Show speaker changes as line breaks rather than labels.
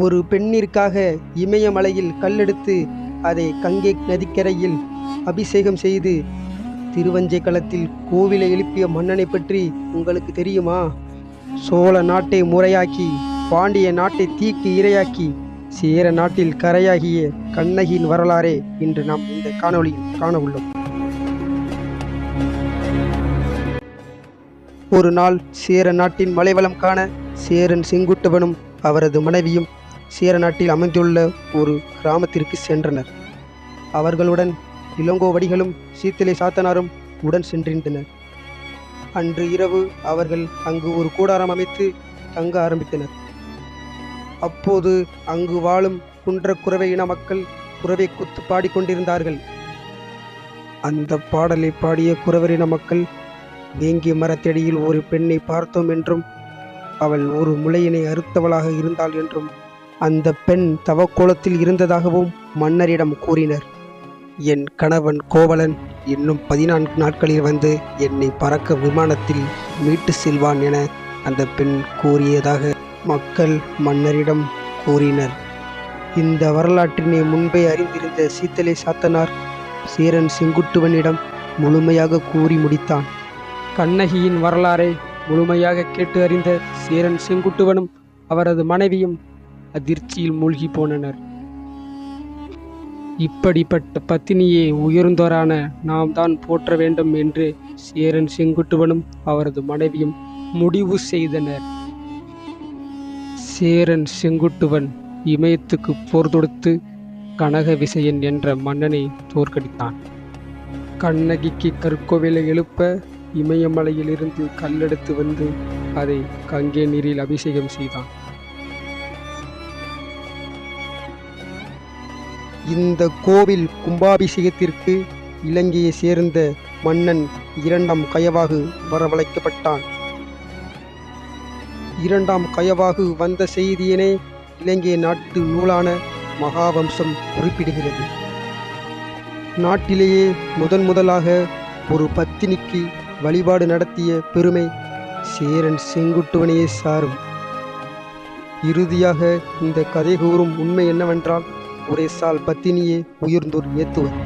ஒரு பெண்ணிற்காக இமயமலையில் கல்லெடுத்து அதை கங்கை நதிக்கரையில் அபிஷேகம் செய்து திருவஞ்சை களத்தில் கோவிலை எழுப்பிய மன்னனை பற்றி உங்களுக்கு தெரியுமா? சோழ நாட்டை முறையாக்கி பாண்டிய நாட்டை தீக்கு இரையாக்கி சேர நாட்டில் கரையாகிய கண்ணகியின் வரலாறே இன்று நாம் இந்த காணொளியில் காண உள்ளோம். ஒரு நாள் சேர நாட்டின் மலைவளம் காண சேரன் செங்குட்டுவனும் அவரது மனைவியும் சேர நாட்டில் அமைந்துள்ள ஒரு கிராமத்திற்கு சென்றனர். அவர்களுடன் இளங்கோவடிகளும் சீத்தலை சாத்தனாரும் உடன் சென்றிருந்தனர். அன்று இரவு அவர்கள் அங்கு ஒரு கூடாரம் அமைத்து தங்க ஆரம்பித்தனர். அப்போது அங்கு வாழும் குன்ற குறவை இன மக்கள் குறவை குத்து பாடிக்கொண்டிருந்தார்கள். அந்த பாடலை பாடிய குறவரின மக்கள், வேங்கிய மரத்தடியில் ஒரு பெண்ணை பார்த்தோம் என்றும் அவள் ஒரு முளையினை அறுத்தவளாக இருந்தாள் என்றும் அந்த பெண் தவக்கோலத்தில் இருந்ததாகவும் மன்னரிடம் கூறினர். என் கணவன் கோவலன் இன்னும் 14 நாட்களில் வந்து என்னை பறக்க விமானத்தில் மீட்டு செல்வான் என அந்த பெண் கூறியதாக மக்கள் மன்னரிடம் கூறினர். இந்த வரலாற்றினை முன்பே அறிந்திருந்த சீத்தலை சாத்தனார் சேரன் செங்குட்டுவனிடம் முழுமையாக கூறி முடித்தான். கண்ணகியின் வரலாறை முழுமையாக கேட்டு அறிந்த சேரன் செங்குட்டுவனும் அவரது மனைவியும் அதிர்ச்சியில் மூழ்கி போனனர். இப்படிப்பட்ட பத்தினியை உயர்ந்தோரான நாம் தான் போற்ற வேண்டும் என்று சேரன் செங்குட்டுவனும் அவரது மனைவியும் முடிவு செய்தனர். சேரன் செங்குட்டுவன் இமயத்துக்கு போர் தொடுத்து கனக விசயன் என்ற மன்னனை தோற்கடித்தான். கண்ணகிக்கு கற்கோவிலை எழுப்ப இமயமலையிலிருந்து கல்லெடுத்து வந்து அதை கங்கை நீரில் அபிஷேகம் செய்தான். இந்த கோவில் கும்பாபிஷேகத்திற்கு இலங்கையை சேர்ந்த மன்னன் 2ஆம் கயவாகு வரவழைக்கப்பட்டான். 2ஆம் கயவாகு வந்த செய்தியினை இலங்கை நாட்டு நூலான மகாவம்சம் குறிப்பிடுகிறது. நாட்டிலேயே முதலாக ஒரு பத்தினிக்கு வழிபாடு நடத்திய பெருமை சேரன் செங்குட்டுவனையே சாரும். இறுதியாக இந்த கதை கூறும் உண்மை என்னவென்றால், ஒரே சால் பத்தினியே உயர்ந்தோர் ஏத்துவர்.